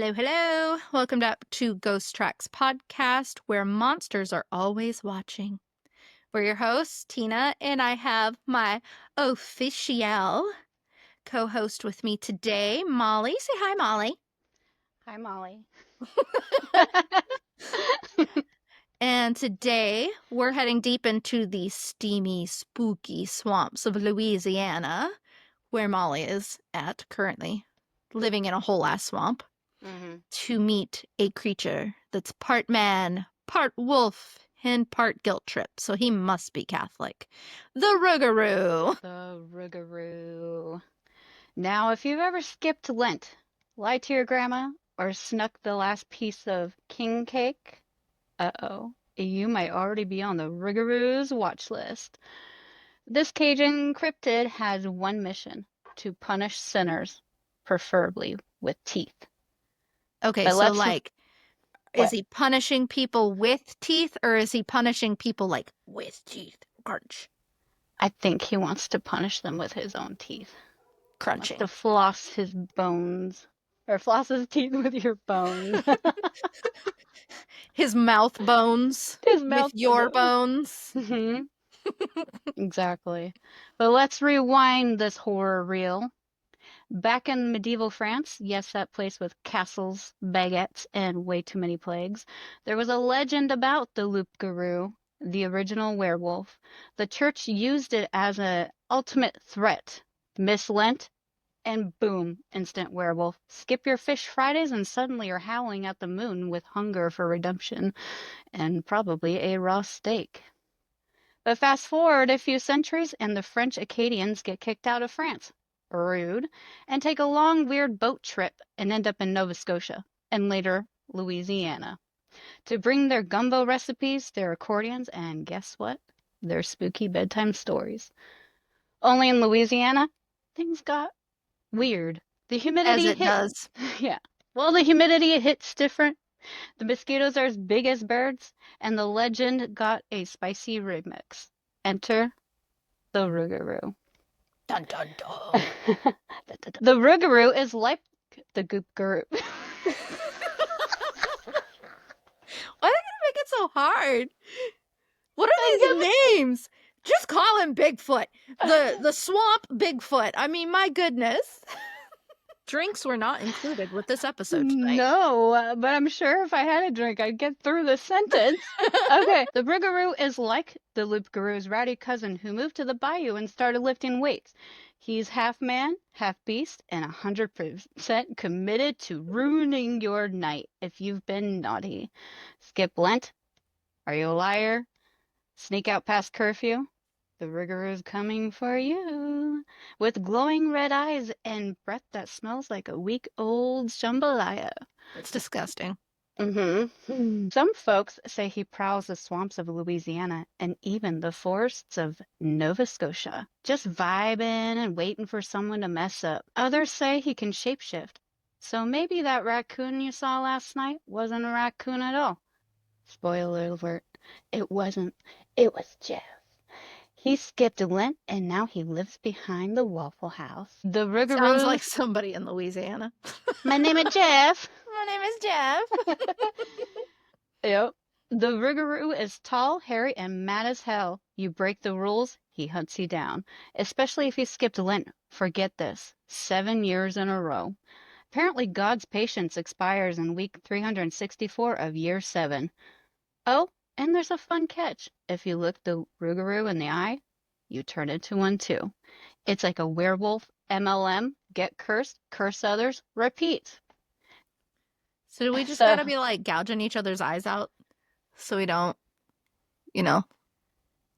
Hello, hello. Welcome to Ghost Tracks podcast, where monsters are always watching. We're your hosts, Tina, and I have my official co-host with me today, Molly. Say hi, Molly. Hi, Molly. And today we're heading deep into the steamy, spooky swamps of Louisiana, where Molly is at currently, living in a whole ass swamp, to meet a creature that's part man, part wolf, and part guilt trip, so he must be Catholic. The Rougarou. The Rougarou. Now, if you've ever skipped Lent, lied to your grandma, or snuck the last piece of king cake, you might already be on the Rougarou's watch list. This Cajun cryptid has one mission: to punish sinners, preferably with teeth. Okay, But so let's is what? he punishing people with teeth, or is he punishing people with teeth? Crunch. I think he wants to punish them with his own teeth. Crunching. To floss his bones. Or floss his teeth with your bones. His mouth bones. His With mouth your bones. Mm-hmm. Exactly. But let's rewind this horror reel. Back in medieval France, yes, that place with castles, baguettes, and way too many plagues, there was a legend about the loup-garou, the original werewolf. The church used it as an ultimate threat. Miss Lent, and boom, instant werewolf. Skip your fish Fridays and suddenly you're howling at the moon with hunger for redemption and probably a raw steak. But fast forward a few centuries and the French Acadians get kicked out of France. Rude. And take a long, weird boat trip and end up in Nova Scotia and later Louisiana to bring their gumbo recipes, their accordions, and guess what? Their spooky bedtime stories. Only in Louisiana, things got weird. The As humidity it does. Yeah. Well, the humidity hits different. The mosquitoes are as big as birds, and the legend got a spicy remix. Enter the Rougarou. Dun dun dun. The Rougarou is like the Goop Guru. Why are they gonna make it so hard? What are these names? Just call him Bigfoot. The swamp Bigfoot. I mean, my goodness. Drinks were not included with this episode tonight. No, but I'm sure if I had a drink, I'd get through the sentence. Okay, the Rougarou is like the loup-garou's rowdy cousin who moved to the bayou and started lifting weights. He's half man, half beast, and 100% committed to ruining your night if you've been naughty. Skip Lent? Are you a liar? Sneak out past curfew? The Rougarou's coming for you. With glowing red eyes and breath that smells like a week-old jambalaya. It's disgusting. Some folks say he prowls the swamps of Louisiana and even the forests of Nova Scotia, just vibing and waiting for someone to mess up. Others say he can shapeshift. So maybe that raccoon you saw last night wasn't a raccoon at all. Spoiler alert, it wasn't. It was Jeff. He skipped Lent and now he lives behind the Waffle House. The Rougarou Sounds like somebody in Louisiana. My name is Jeff. My name is Jeff. Yep. The Rougarou is tall, hairy, and mad as hell. You break the rules, he hunts you down. Especially if you skipped Lent. Forget this. 7 years in a row. Apparently God's patience expires in week 364 of year 7. Oh, and there's a fun catch. If you look the Rougarou in the eye, you turn into one too. It's like a werewolf MLM. Get cursed, curse others, repeat. So do we just gotta be like gouging each other's eyes out so we don't,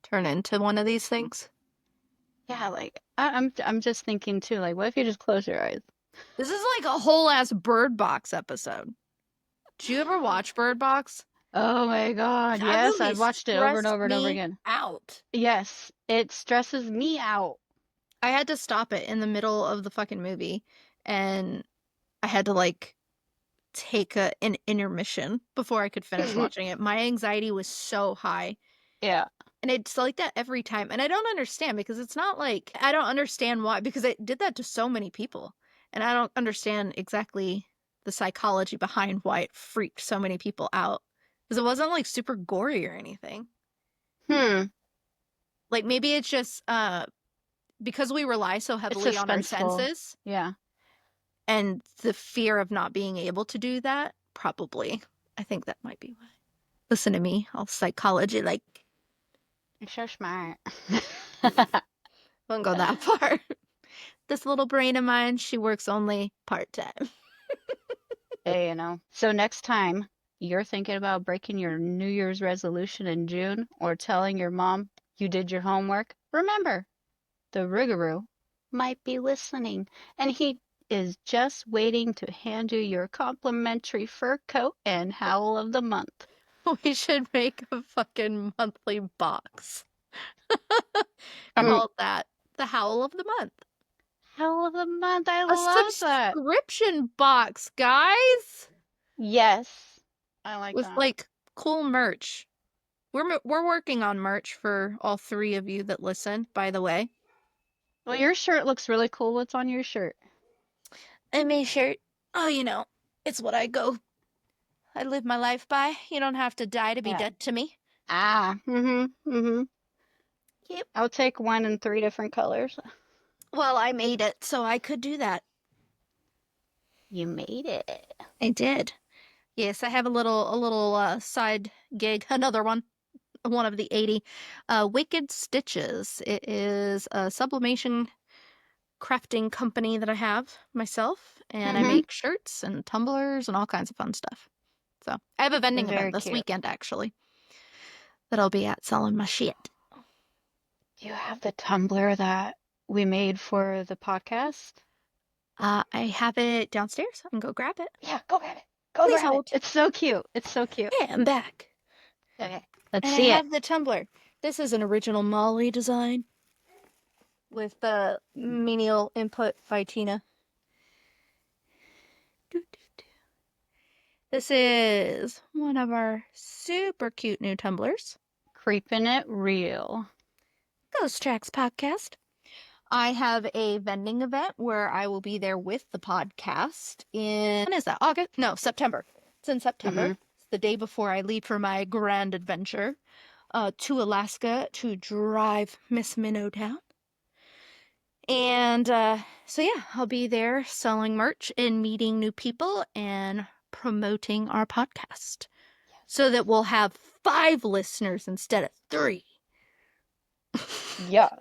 turn into one of these things? Yeah, like I'm just thinking too, like what if you just close your eyes? This is like a whole ass Bird Box episode. Did you ever watch Bird Box? Oh my God, That yes, movie I've watched it over and stressed over and over me again. out. Yes, it stresses me out. I had to stop it in the middle of the fucking movie, and I had to take an intermission before I could finish watching it. My anxiety was so high. Yeah. And it's like that every time. And I don't understand because it's not like I don't understand why, because it did that to so many people. And I don't understand exactly the psychology behind why it freaked so many people out. Because it wasn't like super gory or anything. Like maybe it's just because we rely so It's heavily on our suspenseful. senses Yeah. and the fear of not being able to do that, probably. I think that might be why. Listen to me, all psychology, like, You're so smart. won't go that far. This little brain of mine, she works only part-time. Hey, So next time you're thinking about breaking your New Year's resolution in June or telling your mom you did your homework, remember, the Rougarou might be listening, and he is just waiting to hand you your complimentary fur coat and howl of the month. We should make a fucking monthly box. Um, Called that the Howl of the Month. Howl of the month. I A love that. subscription box, guys, Yes, I like with that. like cool merch. We're working on merch for all three of you that listen, by the way. Well, your shirt looks really cool. What's on your shirt? And my shirt. Oh, it's what I live my life by. You don't have to die to be Yeah. dead to me. Ah, mm-hmm. Yep. I'll take one in 3 different colors. Well, I made it, so I could do that. You made it. I did. Yes, I have a little side gig, another one of the 80. Wicked Stitches. It is a sublimation crafting company that I have myself, and I Mm-hmm. make shirts and tumblers and all kinds of fun stuff. So I have a vending event Very this cute. weekend actually that I'll be at selling my shit. You have the tumbler that we made for the podcast? I have it downstairs. I can go grab it. Yeah, go grab it. Go Please grab it. hold. It's so cute. It's so cute. Yeah, I'm back. Okay, let's And I see it. have the tumbler. This is an original Molly design with the menial input by Tina. This is one of our super cute new tumblers. Creeping it real. Ghost Tracks podcast. I have a vending event where I will be there with the podcast in, when is that? August? No, September. It's in September. Mm-hmm. It's the day before I leave for my grand adventure to Alaska to drive Miss Minnow down. And so, yeah, I'll be there selling merch and meeting new people and promoting our podcast so that we'll have 5 listeners instead of 3. Yes.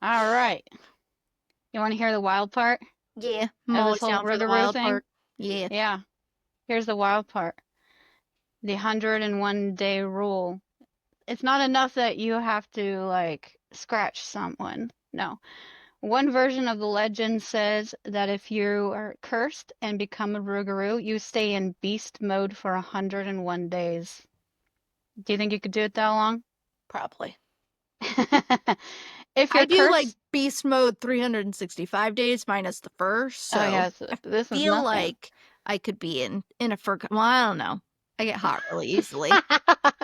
All right. You want to hear the wild part Yeah, I'm of this always whole down for the Rougarou wild thing? part. Yeah. Yeah. Here's the wild part. The 101-day rule. It's not enough that you have to, like, scratch someone. No. One version of the legend says that if you are cursed and become a Rougarou, you stay in beast mode for 101 days. Do you think you could do it that long? Probably. If I you're do like cursed, beast mode 365 days minus the first, oh so yeah, I this is feel nothing. like I could be in a fur. Well, I don't know. I get hot really easily.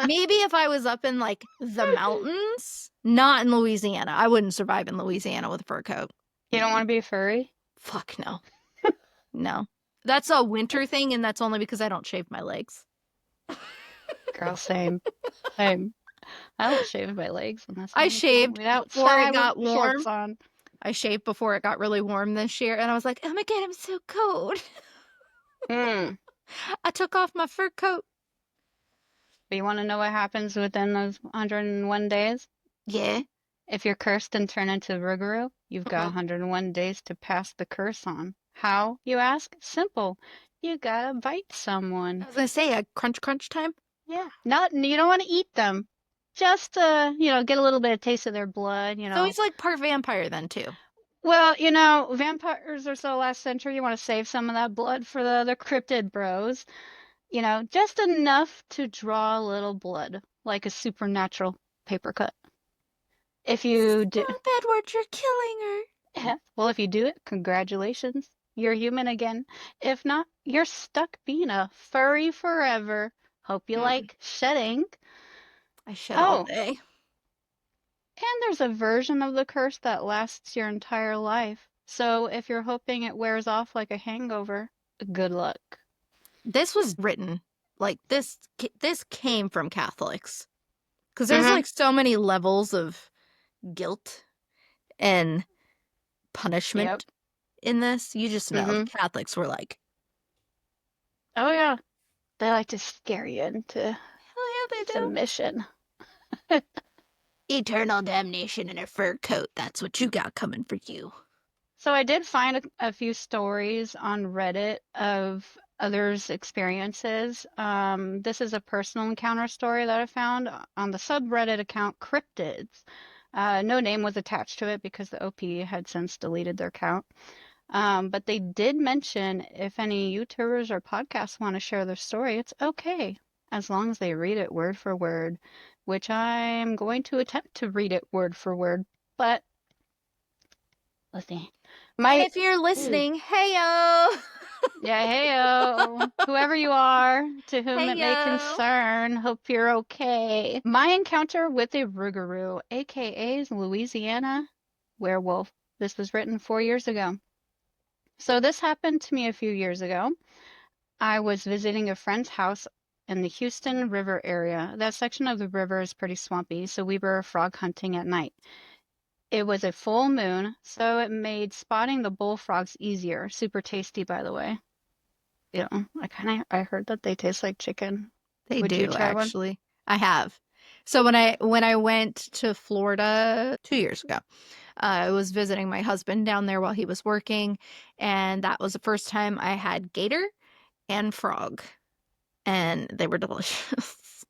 Maybe if I was up in like the mountains, not in Louisiana. I wouldn't survive in Louisiana with a fur coat. You don't want to be a furry? Fuck no. No. That's a winter thing, and that's only because I don't shave my legs. Girl, same. Same. I don't shave my legs unless I I'm shaved going before it outside with got shorts warm. on. I shaved before it got really warm this year, and I was like, oh my god, I'm so cold. Hmm. I took off my fur coat. But you want to know what happens within those 101 days? Yeah. If you're cursed and turn into Rougarou, you've got Mhm. 101 days to pass the curse on. How, you ask? Simple. You gotta bite I someone. was gonna say a crunch time. Yeah. Not, you don't want to eat them. Just to, get a little bit of taste of their blood. So he's like part vampire then too. Well, vampires are so last century, you want to save some of that blood for the other cryptid bros. Just enough to draw a little blood, like a supernatural paper cut. If you do, Stop, Edward, you're killing her. well, if you do it, congratulations. You're human again. If not, you're stuck being a furry forever. Hope you Mm, like shedding. I shed all Oh, day. and there's a version of the curse that lasts your entire life. So if you're hoping it wears off like a hangover, Good luck. This Hmm. was written like this came from Catholics because there's Mm-hmm. like so many levels of guilt and Yep. punishment in this. You just know the Mm-hmm. Catholics were like, Oh yeah. They like to scare you into hell yeah, they do. submission. Eternal damnation in a fur coat. That's what you got coming for you. So I did find a few stories on Reddit of others' experiences. This is a personal encounter story that I found on the subreddit account Cryptids. No name was attached to it because the OP had since deleted their account. But they did mention if any YouTubers or podcasts want to share their story, it's okay, as long as they read it word for word, which I'm going to attempt to read it word for word. But let's see. And My if you're listening, heyo, Yeah, heyo, whoever you are, to whom it may heyo. concern, hope you're okay. My encounter with a Rougarou, aka Louisiana werewolf. This was written 4 years ago. So this happened to me a few years ago. I was visiting a friend's house in the Houston River area. That section of the river is pretty swampy, so we were frog hunting at night. It was a full moon, so it made spotting the bullfrogs easier. Super tasty, by the way. I heard that they taste like chicken. They Would you do try one? actually. I have. So when I went to Florida 2 years ago, I was visiting my husband down there while he was working, and that was the first time I had gator and frog, and they were delicious.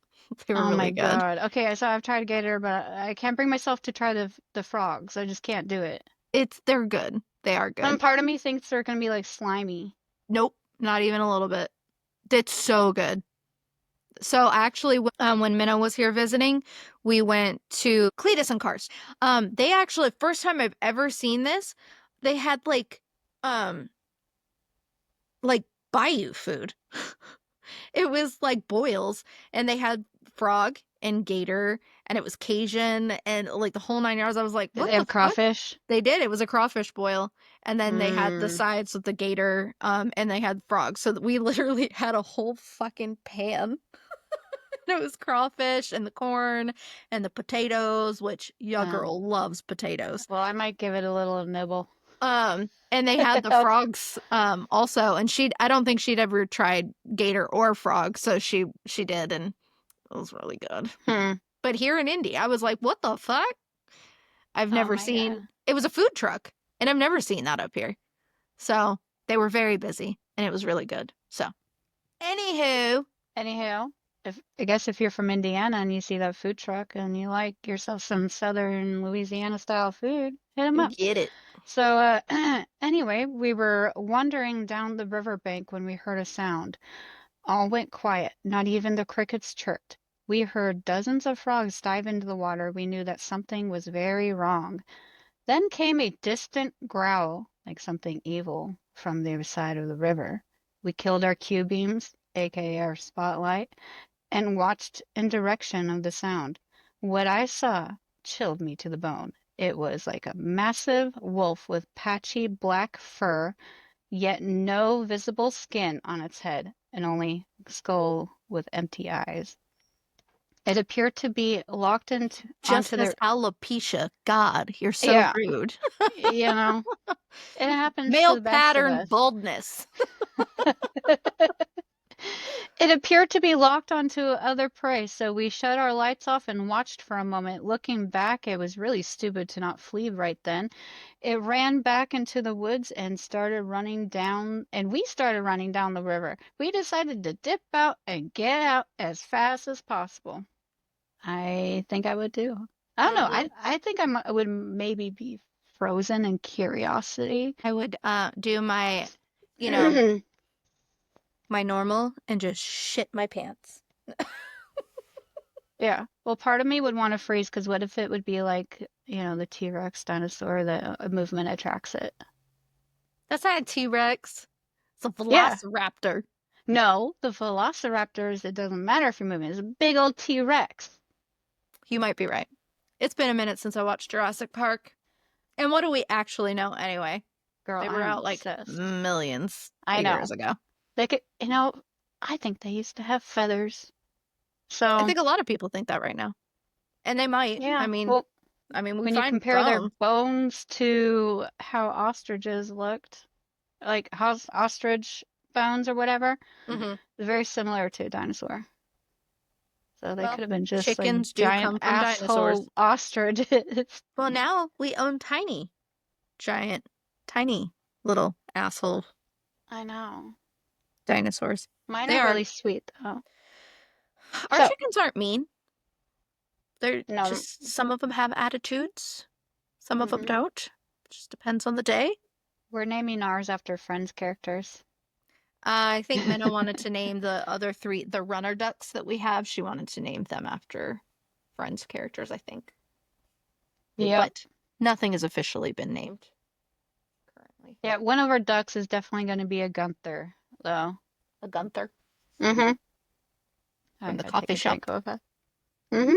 They were Oh my really good. God. Okay, so I've tried gator, but I can't bring myself to try the frogs. I just can't do it. They're good. They are Some good. part of me thinks they're gonna be like slimy. Nope, not even a little bit. It's so good. So actually, when Minna was here visiting, we went to Cletus and Cars. They actually first time I've ever seen this, they had um like bayou food. It was like boils, and they had frog and gator, and it was Cajun and like the whole 9 yards. I was like, Did what they the have fuck? crawfish? They did. It was a crawfish boil, and then they had the Mmm. sides with the gator, and they had frog. So we literally had a whole fucking pan. It was crawfish and the corn and the potatoes, which your Oh. girl loves potatoes. Well, I might give it a little nibble. And they had the frogs also, and I don't think she'd ever tried gator or frog, so she did, and it was really good. Hmm. But here in Indy, I was like, what the fuck? I've Oh never my seen God. it was a food truck, and I've never seen that up here. So they were very busy, and it was really good. So anywho, Anyhow, if I guess if you're from Indiana and you see that food truck and you like yourself some southern Louisiana style food, hit 'em up. get it. So, anyway, we were wandering down the riverbank when we heard a sound. All went quiet, not even the crickets chirped. We heard dozens of frogs dive into the water. We knew that something was very wrong. Then came a distant growl, like something evil, from the other side of the river. We killed our Q beams, aka our spotlight, and watched in direction of the sound. What I saw chilled me to the bone. It was like a massive wolf with patchy black fur, yet no visible skin on its head, and only skull with empty eyes. It appeared to be locked into Just onto has their alopecia. God, you're so yeah, rude. you know, it happens to Male the best of pattern us. baldness. It appeared to be locked onto other prey, so we shut our lights off and watched for a moment. Looking back, it was really stupid to not flee right then. It ran back into the woods and started running down, and we started running down the river. We decided to dip out and get out as fast as possible. I think I would too. I don't know. hmm I think I would maybe be frozen in curiosity. I would do you know, my normal and just shit my pants. Yeah. Well, part of me would want to freeze because what if it would be like, the T-Rex dinosaur that a movement attracts it? That's not a T-Rex. It's a Yeah. velociraptor. No, the velociraptors, it doesn't matter if you're moving. It's a big old T-Rex. You might be right. It's been a minute since I watched Jurassic Park. And what do we actually know anyway? Girl, They were I'm out like obsessed. millions I of know. years ago. They could, I think they used to have feathers. I So, think a lot of people think that right now. And they might. yeah. I mean, Well, we when you find compare their bones. bones to how ostriches looked, like ostrich bones or whatever, Hmm. very similar to a dinosaur. So they Well, could have been just like chickens do giant come from asshole dinosaurs. ostriches. Well, now we own tiny, giant, tiny little asshole I know. dinosaurs. Mine They are are. really sweet though. Our So, chickens aren't mean. They're no. just, some of them have attitudes, some of them Hmm. don't. Just depends on the day. We're naming ours after Friends characters. I think Minna wanted to name the other three, the runner ducks that we have. She wanted to name them after Friends characters, I think. Yep. But nothing has officially been named currently. Yeah, one of our ducks is definitely going to be a Gunther, though. A Gunther Mm-hmm. I from the gotta take coffee a drink shop. of it. Mm-hmm.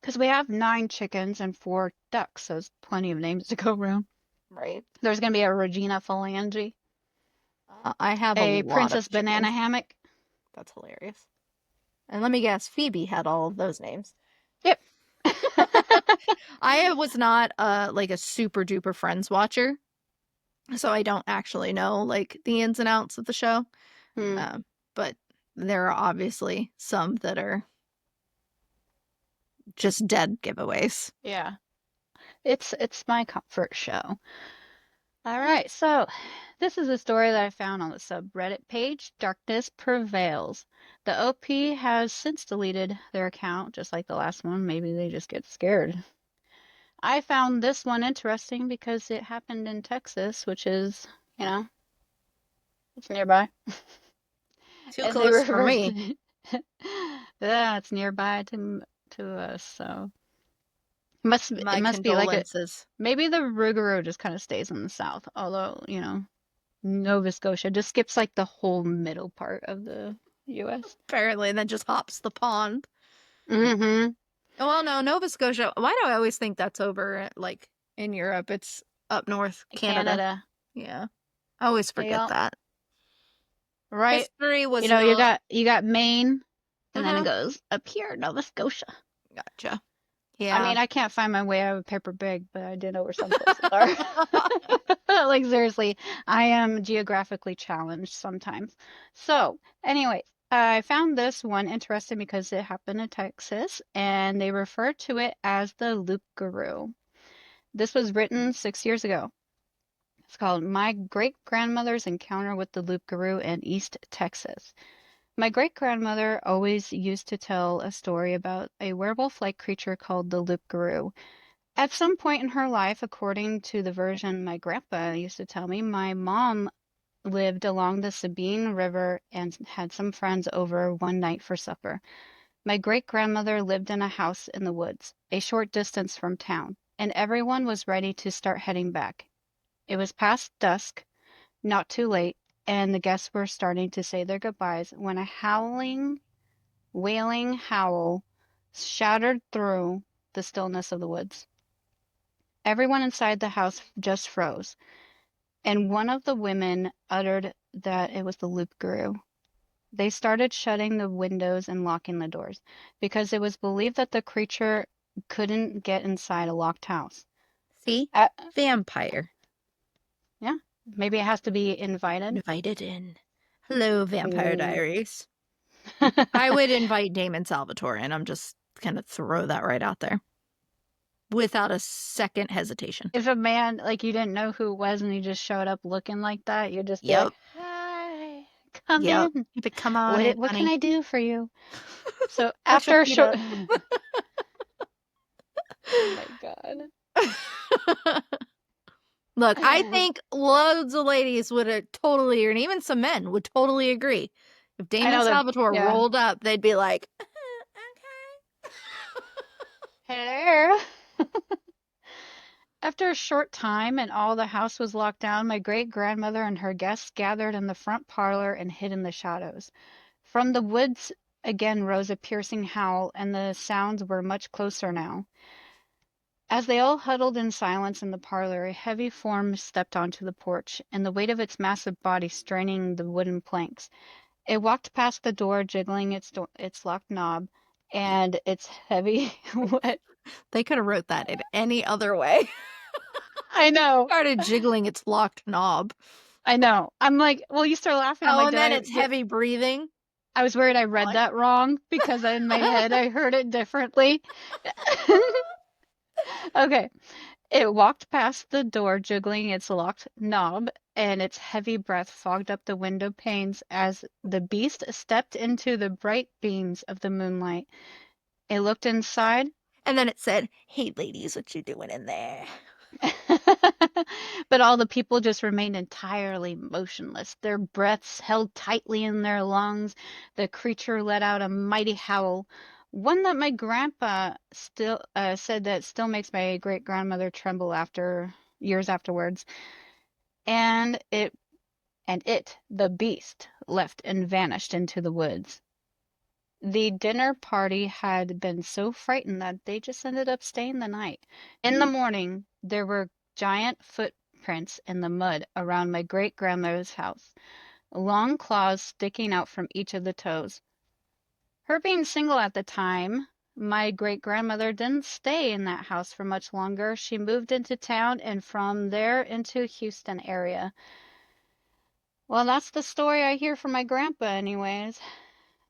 Because we have 9 chickens and 4 ducks, so there's plenty of names to go around. Right. There's going to be a Regina Phalange, I have a a lot of Princess Banana chickens. Hammock. That's hilarious. And let me guess, Phoebe had all of those names. Yep. I was not like a super duper Friends watcher, so I don't actually know like the ins and outs of the show. Hmm. But there are obviously some that are just dead giveaways. Yeah. It's my comfort show. All right, so this is a story that I found on the subreddit page, Darkness Prevails. The OP has since deleted their account, just like the last one. Maybe they just get scared. I found this one interesting because it happened in Texas, which is, you know, it's nearby. Too And they close for reversed me. it. Yeah, it's nearby to us, so it My must be like a condolences. maybe the Rougarou just kind of stays in the south, although, Nova Scotia just skips like the whole middle part of the US. Apparently, and then just hops the pond. Mm-hmm. Well, no, Nova Scotia. Why do I always think that's over like in Europe? It's up north, Canada. Canada. Yeah. I always forget Yep. that. Right. History was You not. got Maine, and then it Hmm. goes up here, Nova Scotia. Gotcha. I Yeah. mean, I can't find my way out of a paper bag, but I do know where some places are. Like seriously, I am geographically challenged sometimes. So, anyway, I found this one interesting because it happened in Texas, and they refer to it as the Lougarou. This was written 6 years ago. It's called My Great Grandmother's Encounter with the Loup-Garou in East Texas. My great grandmother always used to tell a story about a werewolf like creature called the Loup-Garou. At some point in her life, according to the version my grandpa used to tell me, my mom lived along the Sabine River and had some friends over one night for supper. My great grandmother lived in a house in the woods, a short distance from town, and everyone was ready to start heading back. It was past dusk, not too late, and the guests were starting to say their goodbyes when a howling, wailing howl shattered through the stillness of the woods. Everyone inside the house just froze, and one of the women uttered that it was the Loop Guru. They started shutting the windows and locking the doors because it was believed that the creature couldn't get inside a locked house. See? Uh, Vampire. yeah, maybe it has to be invited. Invited in. Hello, Vampire Ooh. Diaries. I would invite Damon Salvatore in. I'm just gonna throw that right out there without a second hesitation. If a man, like you didn't know who it was and he just showed up looking like that, you'd just be like, Yep. "Hi, come Yep. in. But come on in, What can honey. I do for you?" So Push your after a feet short, up. oh my God. Look, I think loads of ladies would have totally, and even some men would totally agree. If I Damon know Salvatore yeah. rolled up, they'd be like, okay. Hello. After a short time and all the house was locked down, my great grandmother and her guests gathered in the front parlor and hid in the shadows. From the woods again rose a piercing howl, and the sounds were much closer now. As they all huddled in silence in the parlor, a heavy form stepped onto the porch, and the weight of its massive body straining the wooden planks. It walked past the door, jiggling its locked knob, and its heavy what? They could have wrote that in any other way. I know. Started jiggling its locked knob. I know. I'm like, well, you start laughing. I'm Oh, like, and then it's heavy breathing. I was worried I read Like, that wrong because in my head I heard it differently. Okay. It walked past the door, jiggling its locked knob, and its heavy breath fogged up the window panes as the beast stepped into the bright beams of the moonlight. It looked inside, and then it said, "Hey, ladies, what you doing in there?" but all the people just remained entirely motionless, their breaths held tightly in their lungs. The creature let out a mighty howl, one that my grandpa still said that still makes my great grandmother tremble after years afterwards. And the beast, left and vanished into the woods. The dinner party had been so frightened that they just ended up staying the night. In the morning, there were giant footprints in the mud around my great grandmother's house, long claws sticking out from each of the toes. Her being single at the time, my great grandmother didn't stay in that house for much longer. She moved into town and from there into Houston area. Well, that's the story I hear from my grandpa, anyways.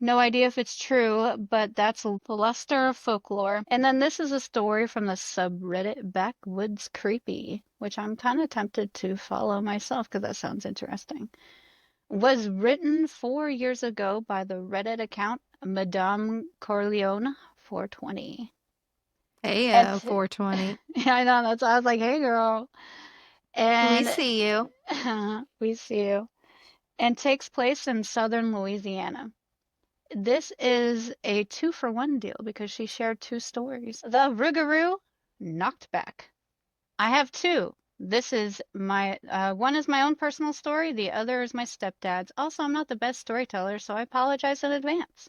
No idea if it's true, but that's the luster of folklore. And then this is a story from the subreddit Backwoods Creepy, which I'm kind of tempted to follow myself because that sounds interesting. Was written 4 years ago by the Reddit account Madame Corleone 420. Hey, It's 420. yeah, I know that's I was like, hey girl. We And see you. we see you. And takes place in southern Louisiana. This is a 2-for-1 deal because she shared two stories. The Rougarou knocked back. I have two. This is my one is my own personal story. The other is my stepdad's. Also, I'm not the best storyteller, so I apologize in advance.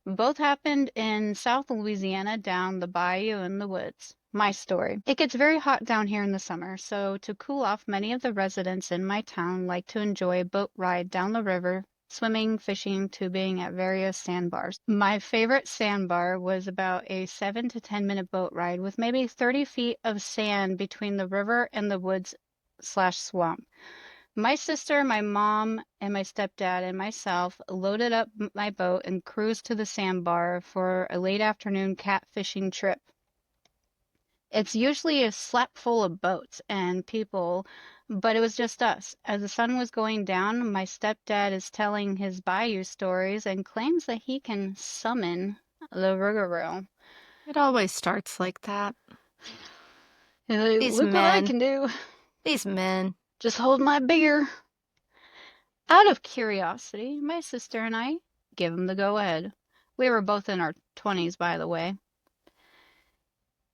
Both happened in South Louisiana down the bayou in the woods. My story. It gets very hot down here in the summer, so to cool off, many of the residents in my town like to enjoy a boat ride down the river, swimming, fishing, tubing at various sandbars. My favorite sandbar was about a 7 to 10 minute boat ride with maybe 30 feet of sand between the river and the woods/swamp. My sister, my mom, and my stepdad and myself loaded up my boat and cruised to the sandbar for a late afternoon catfishing trip. It's usually a slap full of boats and people, but it was just us. As the sun was going down, my stepdad is telling his bayou stories and claims that he can summon the Rougarou. It always starts like that. These Look what I men. can do. These men. Just hold my beer. Out of curiosity, my sister and I give him the go-ahead. We were both in our 20s, by the way.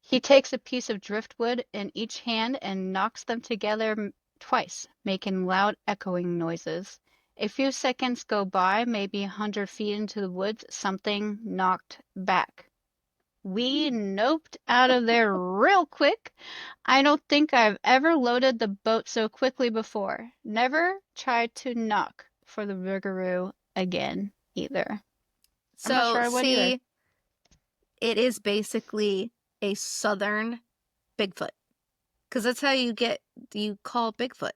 He takes a piece of driftwood in each hand and knocks them together twice, making loud echoing noises. A few seconds go by, maybe 100 feet into the woods, something knocked back. We noped out of there real quick. I don't think I've ever loaded the boat so quickly before. Never tried to knock for the Rougarou again either. I'm not sure So, I would either. see, it is basically a southern Bigfoot. Because that's how you call Bigfoot,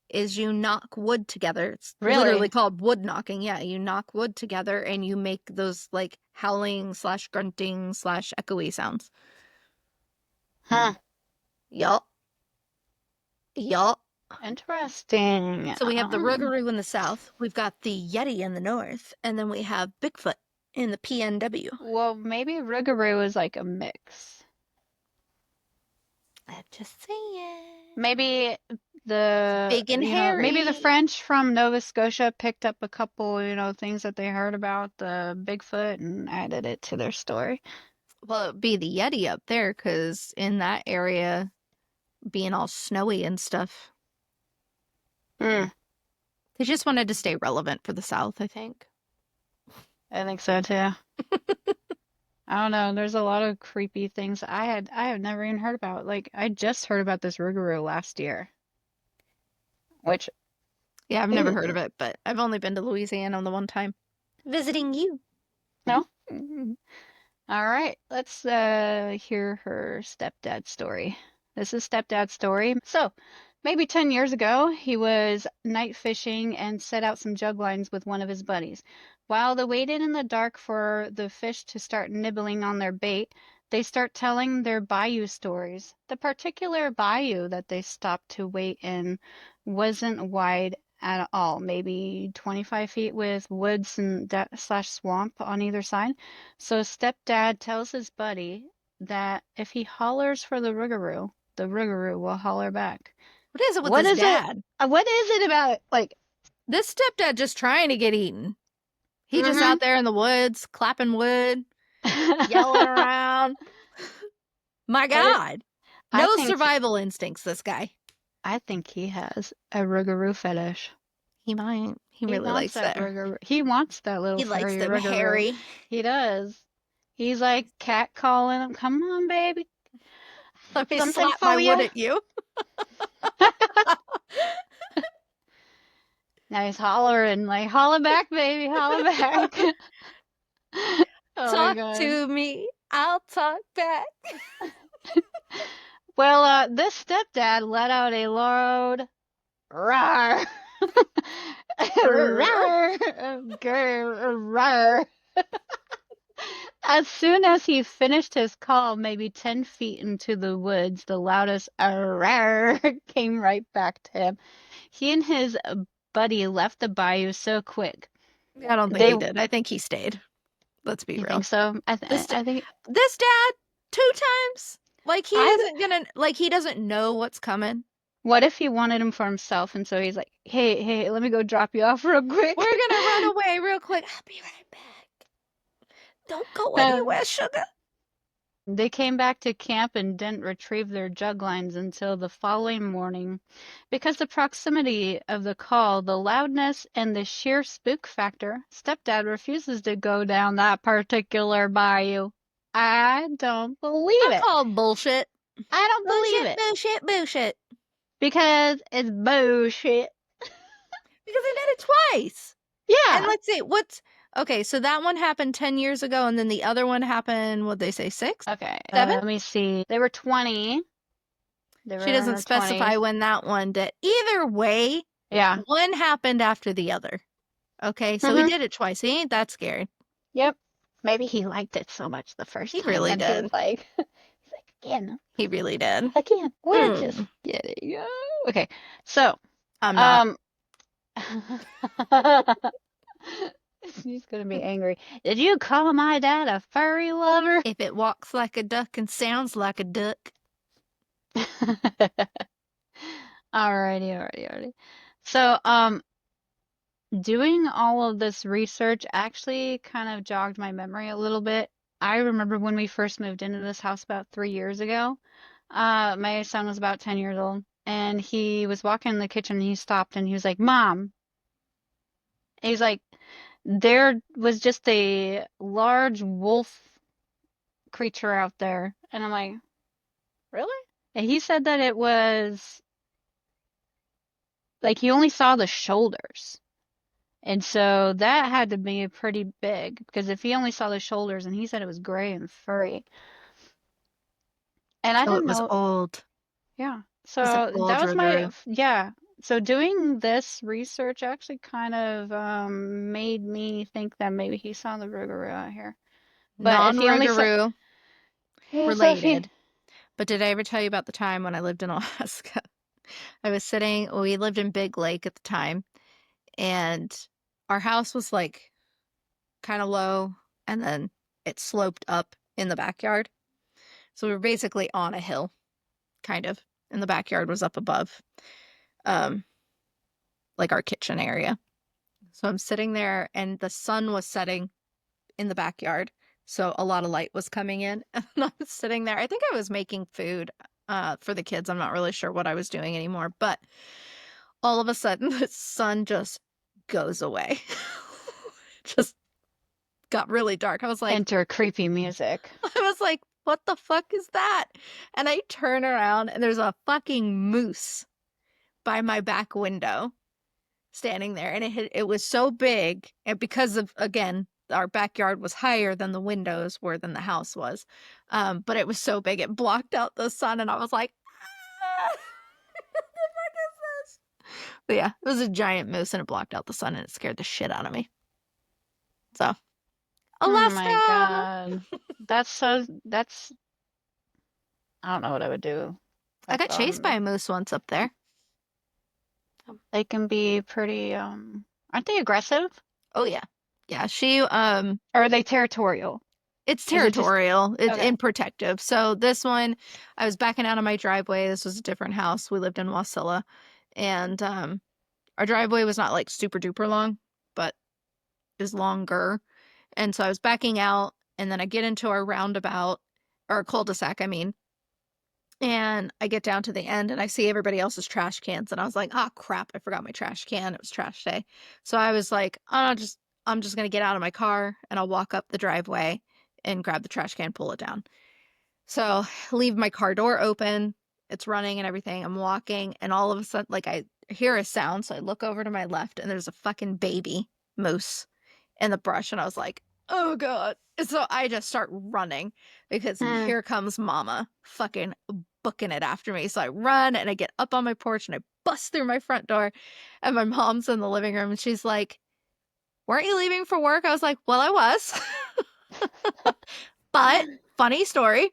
is you knock wood together. It's literally Really? called wood knocking. Yeah, you knock wood together and you make those like howling/grunting/echoey sounds. Huh. Yup. Yup. Interesting. So we have the Rougarou in the south, we've got the Yeti in the north, and then we have Bigfoot in the PNW. Well, maybe Rougarou is like a mix. I'm just saying. Maybe Big and maybe the hairy. French from Nova Scotia picked up a couple, things that they heard about the Bigfoot and added it to their story. Well, it'd be the Yeti up there, because in that area, being all snowy and stuff, Mm, they just wanted to stay relevant for the South, I think. I think so too. I don't know. There's a lot of creepy things I have never even heard about. Like I just heard about this Rougarou last year, which Yeah, I've never heard of ew, it, but I've only been to Louisiana the one time. Visiting you. no. All right, let's hear her stepdad story. This is stepdad's story. So, maybe 10 years ago, he was night fishing and set out some jug lines with one of his buddies. While they waited in the dark for the fish to start nibbling on their bait, they start telling their bayou stories. The particular bayou that they stopped to wait in wasn't wide at all, maybe 25 feet with woods and slash swamp on either side. So stepdad tells his buddy that if he hollers for the Rougarou will holler back. What is it with What this is it? dad? What is it about like This stepdad just trying to get eaten. He just mm-hmm. out there in the woods, clapping wood, yelling around. My What God. I No think survival instincts, this guy. I think he has a Rougarou fetish. He might. He He really wants likes that that. Rougarou. He wants that little He likes furry them Rougarou. hairy. He does. He's like cat calling him, "Come on, baby. Let me Something slap my for wood you." at you. Now he's hollering like, "Holler back, baby, holler back." Oh my Talk God. to me. I'll talk back. Well, this stepdad let out a loud roar. Grr. Roar. Roar. As soon as he finished his call, maybe 10 feet into the woods, the loudest roar came right back to him. He and his buddy left the bayou so quick. I don't think They, he did. I think he stayed. Let's be you real. think so? This I think this dad 2 times. Like he I. isn't gonna like he doesn't know what's coming. What if he wanted him for himself, and so he's like, "Hey, hey, let me go drop you off real quick." We're gonna run away real quick. I'll be right back. Don't go anywhere, sugar. They came back to camp and didn't retrieve their jug lines until the following morning. Because the proximity of the call, the loudness, and the sheer spook factor, Stepdad refuses to go down that particular bayou. I don't believe I it. call bullshit. I don't believe Bullshit, it. bullshit, bullshit. Because it's bullshit. Because I did it twice. And Yeah. let's see, what's okay, so that one happened 10 years ago, and then the other one happened, what'd they say, 6? Okay, 7? let me see. They were 20. They She were in doesn't their specify 20s. when that one did. Either way, Yeah. one happened after the other. Okay, so he Mm-hmm. did it twice. He ain't that scared. Yep. Maybe he liked it so much the first He time really that he's did. he's like, again, He really did. again, we're just Mm, kidding. Okay, so, I'm not. um, she's gonna be angry. Did you call my dad a furry lover? If it walks like a duck and sounds like a duck. Alrighty. So, doing all of this research actually kind of jogged my memory a little bit. I remember when we first moved into this house about 3 years ago. My son was about 10 years old, and he was walking in the kitchen and he stopped and he was like, "Mom." And he's like, there was just a large wolf creature out there. And I'm like, really? And he said that it was like he only saw the shoulders. And so that had to be pretty big because if he only saw the shoulders and he said it was gray and furry. And I So it didn't was know, old. yeah. It was an So old that was my, Rougarou. yeah. So doing this research actually kind of made me think that maybe he saw the Rougarou out here. But if he only saw, Non-Rougarou yeah, so if he, related. But did I ever tell you about the time when I lived in Alaska? We lived in Big Lake at the time, and our house was like kind of low, and then it sloped up in the backyard. So we were basically on a hill, kind of, and the backyard was up above, um, like our kitchen area. So I'm sitting there, and the sun was setting in the backyard, so a lot of light was coming in, and I was sitting there. I think I was making food for the kids. I'm not really sure what I was doing anymore, but all of a sudden the sun just goes away. Just got really dark. I was like, Enter creepy music. what the fuck is that? And I turn around and there's a fucking moose by my back window standing there. And it was so big. And because of, again, our backyard was higher than the windows were than the house was. But it was so big, it blocked out the sun. And I was like, ah, what the fuck is this? But yeah, it was a giant moose and it blocked out the sun and it scared the shit out of me. So, Oh my Alaska! God. That's, I don't know what I would do. I Like, got chased by a moose once up there. they can be pretty, aren't they aggressive? Oh yeah. Yeah, Or are they territorial? it's Is it just, territorial. It's okay. in protective. So this one, I was backing out of my driveway. This was a different house. We lived in Wasilla. And our driveway was not like super duper long, but is longer. And so I was backing out and then I get into our roundabout or cul-de-sac, I mean. And I get down to the end and I see everybody else's trash cans and I was like, "Oh crap, I forgot my trash can. It was trash day." So I was like, I'm just gonna get out of my car and I'll walk up the driveway and grab the trash can, pull it down. So leave my car door open. It's running and everything. I'm walking and all of a sudden like I hear a sound. So I look over to my left and there's a fucking baby moose in the brush and I was like, "Oh God." And so I just start running because Hmm. here comes mama fucking booking it after me. So I run and I get up on my porch and I bust through my front door and my mom's in the living room and she's like, "Weren't you leaving for work?" I was like, "Well, I was." But funny story.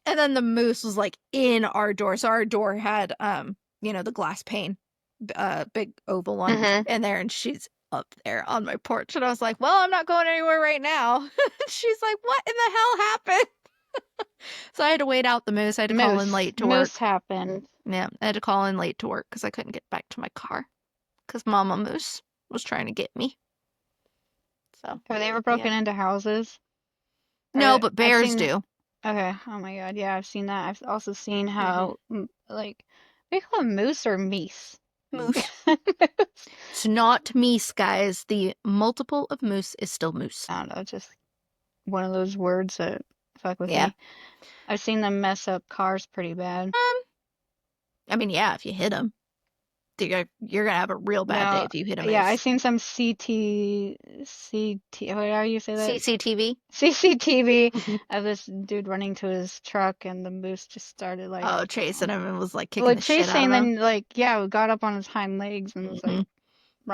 And then the moose was like in our door. So our door had the glass pane, big oval one Mm-hmm. in there, and she's up there on my porch. And I was like, "Well, I'm not going anywhere right now." She's like, "What in the hell happened?" So I had to wait out the moose. I had to call in late to Moose work. happened. Yeah, I had to call in late to work because I couldn't get back to my car because Mama Moose was trying to get me. So Have they ever yeah, broken into houses? no, Or but I've bears seen, do. okay, oh my God, yeah, I've seen that. I've also seen Hmm. how, like, we call them moose or meese? Moose. Moose. It's not meese, guys. The multiple of moose is still moose. I don't know, just one of those words that fuck with Yeah. me. I've seen them mess up cars pretty bad. I mean, yeah, if you hit them, you're gonna have a real bad day No, if you hit a yeah, I moose. seen some what how you say that? CCTV. CCTV Mhm. of this dude running to his truck and the moose just started like, Oh, chasing him and was like kicking well, the shit out chasing, of him. then like, yeah, got up on his hind legs and was like Hmm.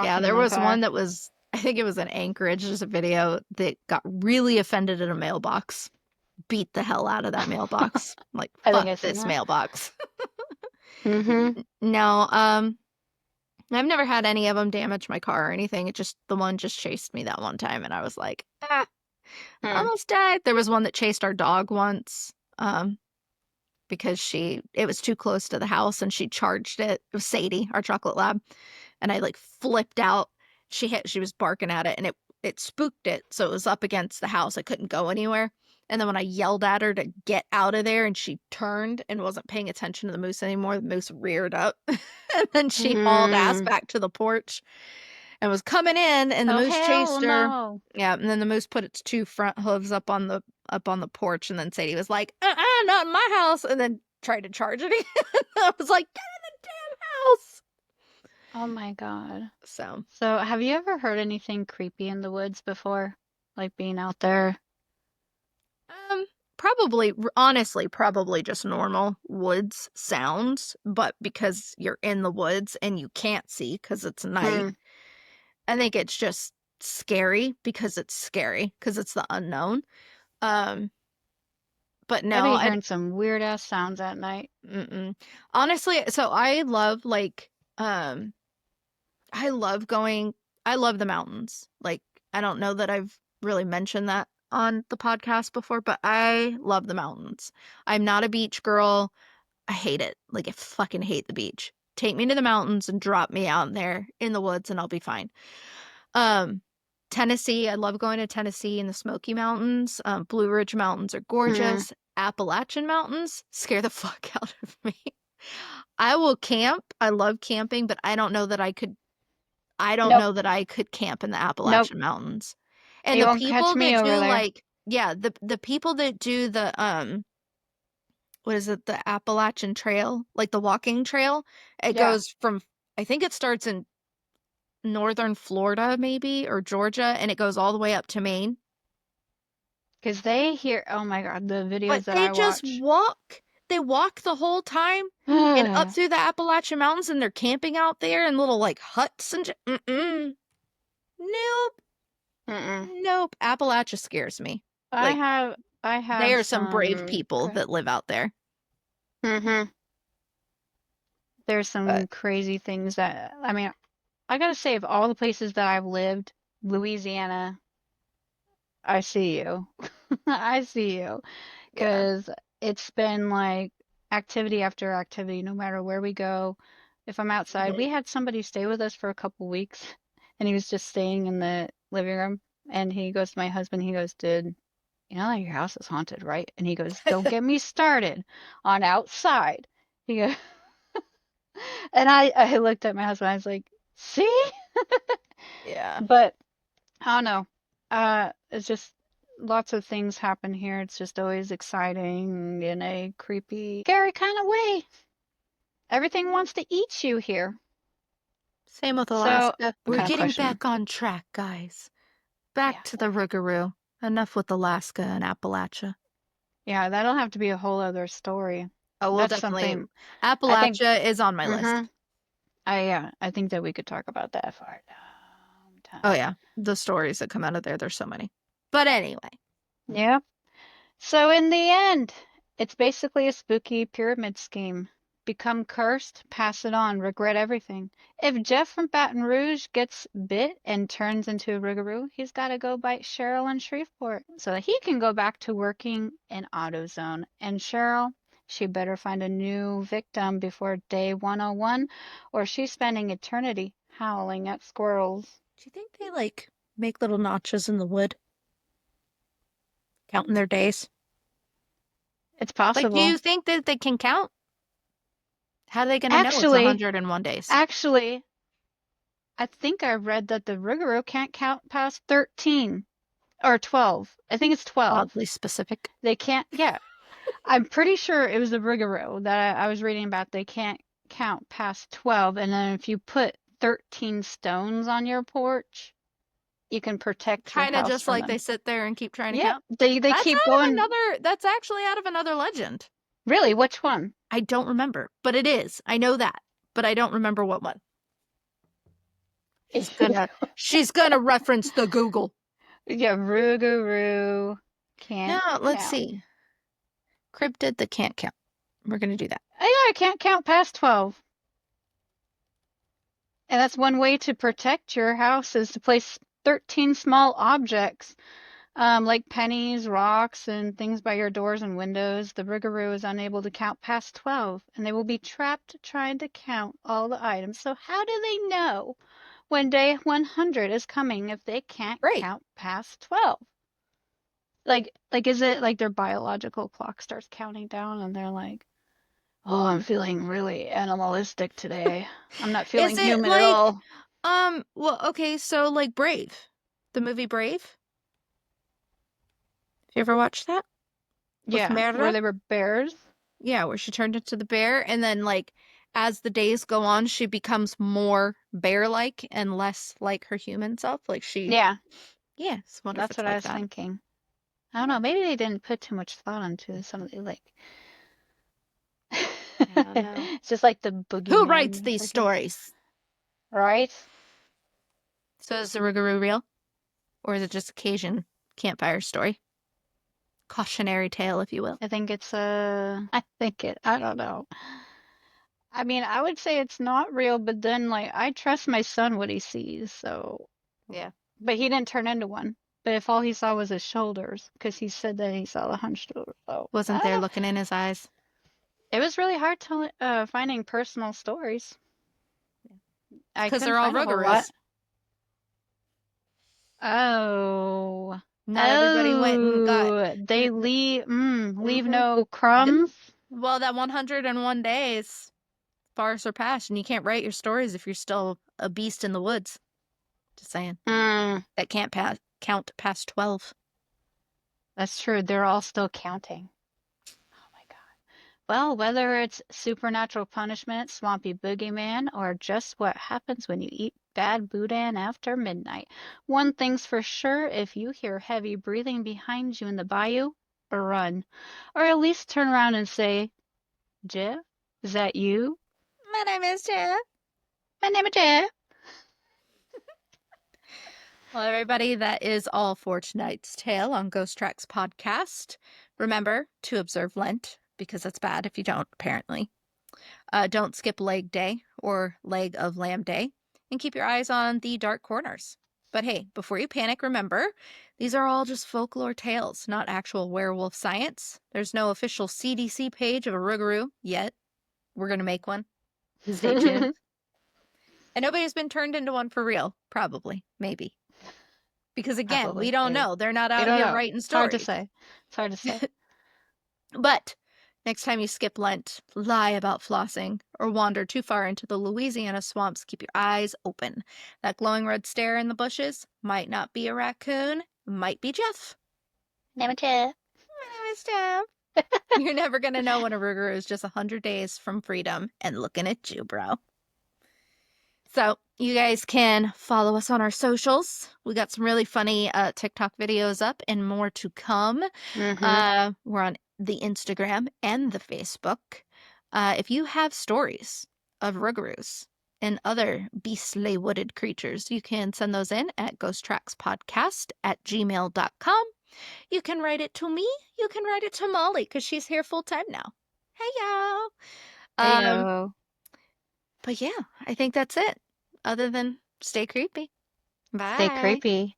Yeah, rocking there my was car. one that was, I think it was in Anchorage. There's a video that got really offended at a mailbox, beat the hell out of that mailbox. Like, I think fuck I seen this that. mailbox. Mm-hmm. No, I've never had any of them damage my car or anything. It just, the one just chased me that one time and I was like, ah, Hmm. almost died. There was one that chased our dog once, because it was too close to the house and she charged it. It was Sadie, our chocolate lab, and I like flipped out. She was barking at it and it spooked it, so it was up against the house. I couldn't go anywhere. And then when I yelled at her to get out of there and she turned and wasn't paying attention to the moose anymore, the moose reared up and then she hauled ass Mm. back to the porch and was coming in and the Oh moose hell chased her. no. Yeah, and then the moose put its two front hooves up on the porch and then Sadie was like, not in my house, and then tried to charge it again. I was like, get in the damn house. Oh my God. So, So, have you ever heard anything creepy in the woods before? Like being out there? um probably honestly probably just normal woods sounds, but because you're in the woods and you can't see because it's night, Hmm. I think it's just scary because it's the unknown. Um but I no, be hearing some weird ass sounds at night. mm-mm. Honestly, so I love like I love going I love the mountains. Like I don't know that I've really mentioned that on the podcast before, but I love the mountains. I'm not a beach girl. I hate it. Like I fucking hate the beach. Take me to the mountains and drop me out there in the woods and I'll be fine. Um Tennessee, I love going to Tennessee in the Smoky Mountains. Blue Ridge Mountains are Hmm. gorgeous. Appalachian Mountains scare the fuck out of me. I will camp. I love camping, but I don't know that I could Nope. camp in the Nope. Appalachian Mountains. And You the won't catch people me that over do there. like, yeah, the people that do the what is it, the Appalachian Trail, like the walking trail, it Yeah, goes from, I think it starts in northern Florida maybe or Georgia, and it goes all the way up to Maine. because they hear. Oh my God, the But videos that they I just watch. walk. They walk the whole time and up through the Appalachian Mountains, and they're camping out there in little like huts and nope, Mm-mm. nope. Appalachia scares me. I Like have I they have are some brave some. people that live out there. Mm-hmm. There's But some crazy things that I mean. I gotta say, of all the places that I've lived, Louisiana, I see you. I see you. yeah. Because it's been like activity after activity, no matter where we go. If I'm outside, Mhm. we had somebody stay with us for a couple weeks, and he was just staying in the living room. And he goes to my husband, he goes, "Dude, you know that your house is haunted, right?" And he goes, "Don't get me started on outside." He goes, and I looked at my husband, I was like, "See?" Yeah. But I don't know. It's just lots of things happen here. It's just always exciting in a creepy, scary kind of way. Everything wants to eat you here. Same with So, Alaska. what We're kind of getting question? back on track, guys. Back Yeah. to the Rougarou. Enough with Alaska and Appalachia. Yeah, that'll have to be a whole other story. Oh, we'll That's definitely. something I think, Appalachia is on my mm-hmm. list. I think that we could talk about that for a long Oh time. yeah, the stories that come out of there, there's so many. But anyway, Yeah. So in the end, it's basically a spooky pyramid scheme. Become cursed, pass it on, regret everything. If Jeff from Baton Rouge gets bit and turns into a Rougarou, he's got to go bite Cheryl in Shreveport so that he can go back to working in AutoZone. And Cheryl, she better find a new victim before day 101, or she's spending eternity howling at squirrels. do you think they like make little notches in the wood, counting their days? It's Like, do possible. you think that they can count? How are they going to know it's Actually, 101 days? actually, I think I read that the Rougarou can't count past 13 or 12. I think it's 12. Oddly specific. They can't, yeah. I'm pretty sure it was the Rougarou that I was reading about. They can't count past 12. And then if you put 13 stones on your porch, you can protect your Kind of house just from like they them. sit there and keep trying to Yep. count. They That's keep out of going. another, that's actually out of another legend. Really? Which one? I don't remember, but it is. I know that, but I don't remember what one. She's gonna reference the Google. Yeah, Rougarou No, can't let's count. see. Cryptid that can't count. We're gonna do that. Oh, yeah, I can't count past 12. And that's one way to protect your house is to place 13 small objects, like pennies, rocks, and things by your doors and windows. The Rougarou is unable to count past 12, and they will be trapped trying to count all the items. So how do they know when day 100 is coming if they can't Great. count past 12? Like is it like their biological clock starts counting down and they're like, "Oh, I'm feeling really animalistic today. I'm not Is feeling it human at like, all." well, okay, so like Brave, the movie Brave? Have you ever watched that with Yeah, where Merra? they were bears. Yeah, where she turned into the bear, and then like as the days go on, she becomes more bear-like and less like her human self. Like she, Yeah, yeah, I wonder if that's it's what I like was that. thinking. I don't know. Maybe they didn't put too much thought into some of the like. I don't know. It's just like the Who writes boogeyman these freaking, stories? right? So is the Rougarou real, or is it just occasion campfire story? Cautionary tale, if you will. I think it's I think it. I don't know. I mean, I would say it's not real, but then like I trust my son what he sees. So, Yeah. but he didn't turn into one. But if all he saw was his shoulders, because he said that he saw the hunched over. So I Wasn't don't there know. looking in his eyes. It was really hard to finding personal stories. It's I because couldn't they're all find a whole lot. Rougarous. Oh. Not everybody went and got. Oh, they leave Mm-hmm. no Yep. crumbs. Well, that 101 days far surpassed, and you can't write your stories if you're still a beast in the woods. Just saying. Mm, That can't pass. count past 12. That's true. They're all still counting. Oh my God. Well, whether it's supernatural punishment, swampy boogeyman, or just what happens when you eat bad boudin after midnight, one thing's for sure, if you hear heavy breathing behind you in the bayou, run. Or at least turn around and say, Jeff, is that you? My name is Jeff. My name is Jeff. Well, everybody, that is all for tonight's tale on Ghost Tracks Podcast. Remember to observe Lent, because it's bad if you don't, apparently. Don't skip Leg Day or Leg of Lamb Day, and keep your eyes on the dark corners. But hey, before you panic, remember, these are all just folklore tales, not actual werewolf science. There's no official CDC page of a Rougarou yet. We're going to make one. Stay tuned. And nobody's been turned into one for real, probably, maybe. Because again, we Probably, don't maybe. know. They're not We out don't here know. writing It's hard to stories. say. It's hard to say. But next time you skip Lent, lie about flossing, or wander too far into the Louisiana swamps, keep your eyes open. That glowing red stare in the bushes might not be a raccoon, might be Jeff. Name is Jeff. My name is Jeff. You're never going to know when a Rougarou is just 100 days from freedom and looking at you, bro. So you guys can follow us on our socials. We got some really funny TikTok videos up and more to come. We're on the Instagram and the Facebook. If you have stories of Rougarous and other beastly wooded creatures, you can send those in at ghosttrackspodcast@gmail.com. You can write it to me. You can write it to Molly because she's here full time now. Hey, y'all. Heyo. But yeah, I think that's it. Other than stay creepy. Bye. Stay creepy.